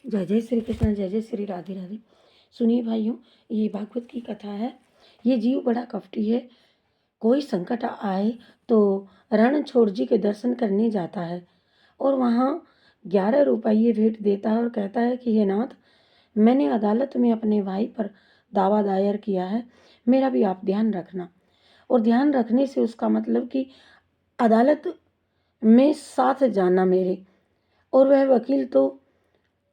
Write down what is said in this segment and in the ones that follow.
जय जय श्री कृष्ण, जय जय श्री राधे राधे। सुनिए भाइयों, ये भागवत की कथा है। ये जीव बड़ा कपटी है। कोई संकट आए तो रणछोड़ जी के दर्शन करने जाता है और वहाँ 11 रुपये भेंट देता है और कहता है कि हे नाथ, मैंने अदालत में अपने भाई पर दावा दायर किया है, मेरा भी आप ध्यान रखना। और ध्यान रखने से उसका मतलब कि अदालत में साथ जाना मेरे। और वह वकील तो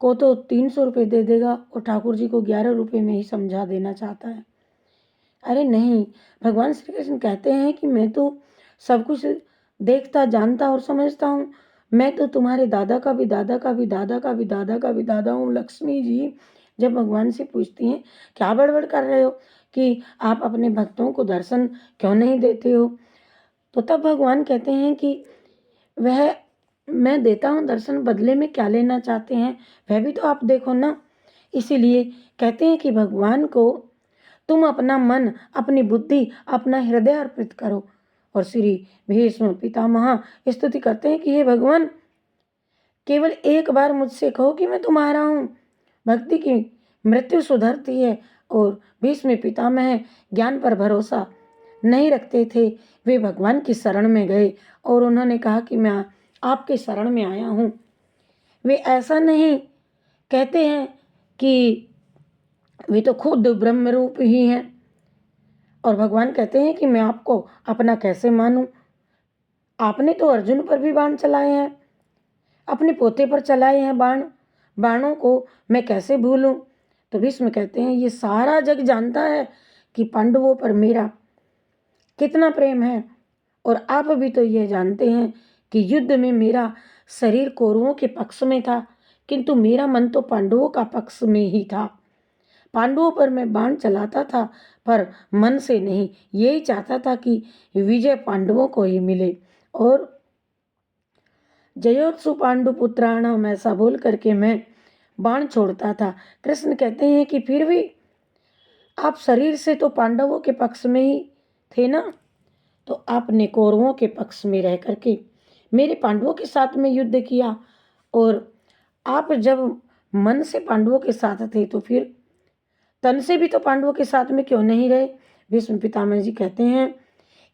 300 रुपये दे देगा और ठाकुर जी को 11 रुपये में ही समझा देना चाहता है। अरे नहीं, भगवान श्री कृष्ण कहते हैं कि मैं तो सब कुछ देखता जानता और समझता हूँ। मैं तो तुम्हारे दादा का भी दादा का भी दादा का भी दादा का भी दादा हूँ। लक्ष्मी जी जब भगवान से पूछती हैं, क्या बड़बड़ कर रहे हो कि आप अपने भक्तों को दर्शन क्यों नहीं देते हो, तो तब भगवान कहते हैं कि वह मैं देता हूँ दर्शन, बदले में क्या लेना चाहते हैं वह भी तो आप देखो ना। इसीलिए कहते हैं कि भगवान को तुम अपना मन, अपनी बुद्धि, अपना हृदय अर्पित करो। और श्री भीष्म पितामह स्तुति करते हैं कि हे भगवान, केवल एक बार मुझसे कहो कि मैं तुम्हारा हूँ। भक्ति की मृत्यु सुधरती है। और भीष्म पितामह ज्ञान पर भरोसा नहीं रखते थे, वे भगवान की शरण में गए और उन्होंने कहा कि मैं आपके शरण में आया हूँ। वे ऐसा नहीं कहते हैं कि वे तो खुद ब्रह्म रूप ही हैं। और भगवान कहते हैं कि मैं आपको अपना कैसे मानूं। आपने तो अर्जुन पर भी बाण चलाए हैं, अपने पोते पर चलाए हैं बाणों को मैं कैसे भूलूं। तो भीष्म कहते हैं ये सारा जग जानता है कि पांडवों पर मेरा कितना प्रेम है। और आप भी तो ये जानते हैं कि युद्ध में मेरा शरीर कौरवों के पक्ष में था, किंतु मेरा मन तो पांडवों का पक्ष में ही था। पांडवों पर मैं बाण चलाता था पर मन से नहीं, यही चाहता था कि विजय पांडवों को ही मिले। और जयोत्सु पांडु पुत्राणाम ऐसा बोल करके मैं बाण छोड़ता था। कृष्ण कहते हैं कि फिर भी आप शरीर से तो पांडवों के पक्ष में ही थे ना, तो आपने कौरवों के पक्ष में रह करके मेरे पांडवों के साथ में युद्ध किया। और आप जब मन से पांडवों के साथ थे तो फिर तन से भी तो पांडवों के साथ में क्यों नहीं रहे। भीष्म पितामह जी कहते हैं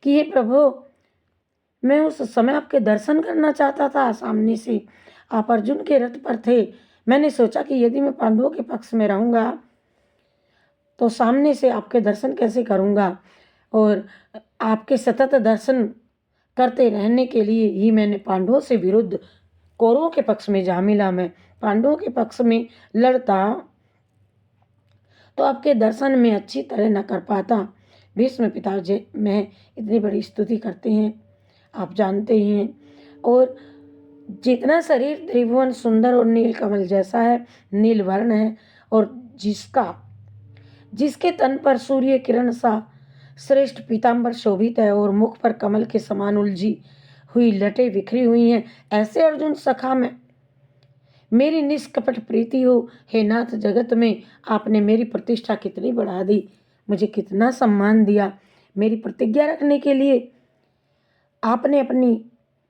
कि हे प्रभु, मैं उस समय आपके दर्शन करना चाहता था सामने से। आप अर्जुन के रथ पर थे। मैंने सोचा कि यदि मैं पांडवों के पक्ष में रहूंगा तो सामने से आपके दर्शन कैसे करूंगा। और आपके सतत दर्शन करते रहने के लिए ही मैंने पांडवों से विरुद्ध कौरवों के पक्ष में जा मिला। मैं पांडवों के पक्ष में लड़ता तो आपके दर्शन में अच्छी तरह न कर पाता। भीष्म पिताजी में इतनी बड़ी स्तुति करते हैं, आप जानते ही हैं। और जितना शरीर त्रिभुवन सुंदर और नील कमल जैसा है, नील वर्ण है, और जिसके तन पर सूर्य किरण सा श्रेष्ठ पीताम्बर शोभित है और मुख पर कमल के समान उलझी हुई लटें बिखरी हुई हैं, ऐसे अर्जुन सखा में मेरी निष्कपट प्रीति हो। हे नाथ, जगत में आपने मेरी प्रतिष्ठा कितनी बढ़ा दी, मुझे कितना सम्मान दिया। मेरी प्रतिज्ञा रखने के लिए आपने अपनी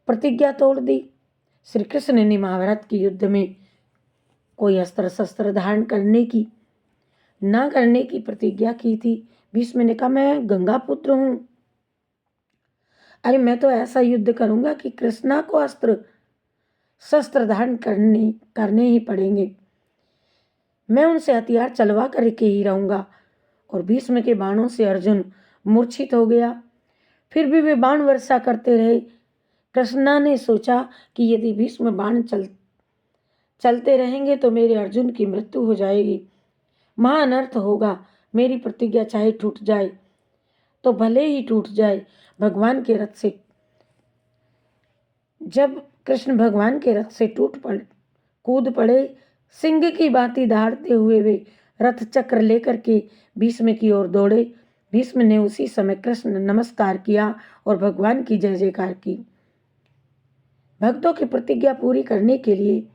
प्रतिज्ञा तोड़ दी। श्री कृष्ण ने महाभारत के युद्ध में कोई अस्त्र शस्त्र धारण ना करने की प्रतिज्ञा की थी। भीष्म ने कहा मैं गंगा पुत्र हूं। अरे मैं तो ऐसा युद्ध करूंगा कि कृष्णा को अस्त्र शस्त्र धारण करने ही पड़ेंगे। मैं उनसे हथियार चलवा करके ही रहूंगा। और भीष्म के बाणों से अर्जुन मूर्छित हो गया। फिर भी वे बाण वर्षा करते रहे। कृष्णा ने सोचा कि यदि भीष्म बाण चलते रहेंगे तो मेरे अर्जुन की मृत्यु हो जाएगी, महाअनर्थ होगा। मेरी प्रतिज्ञा चाहे टूट जाए तो भले ही टूट जाए। भगवान के रथ से जब कृष्ण भगवान के रथ से कूद पड़े, सिंह की भांति दहाड़ते हुए वे रथ चक्र लेकर के भीष्म की ओर दौड़े। भीष्म ने उसी समय कृष्ण नमस्कार किया और भगवान की जय जयकार की। भक्तों की प्रतिज्ञा पूरी करने के लिए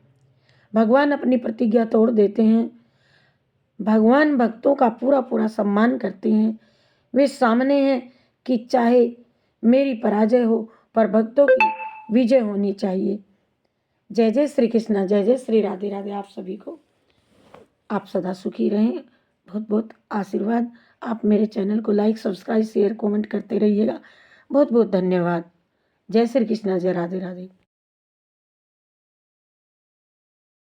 भगवान अपनी प्रतिज्ञा तोड़ देते हैं। भगवान भक्तों का पूरा पूरा सम्मान करते हैं। वे सामने हैं कि चाहे मेरी पराजय हो पर भक्तों की विजय होनी चाहिए। जय जय श्री कृष्णा, जय जय श्री राधे राधे आप सभी को। आप सदा सुखी रहें। बहुत बहुत आशीर्वाद। आप मेरे चैनल को लाइक, सब्सक्राइब, शेयर, कमेंट करते रहिएगा। बहुत बहुत धन्यवाद। जय श्री कृष्णा, जय राधे राधे।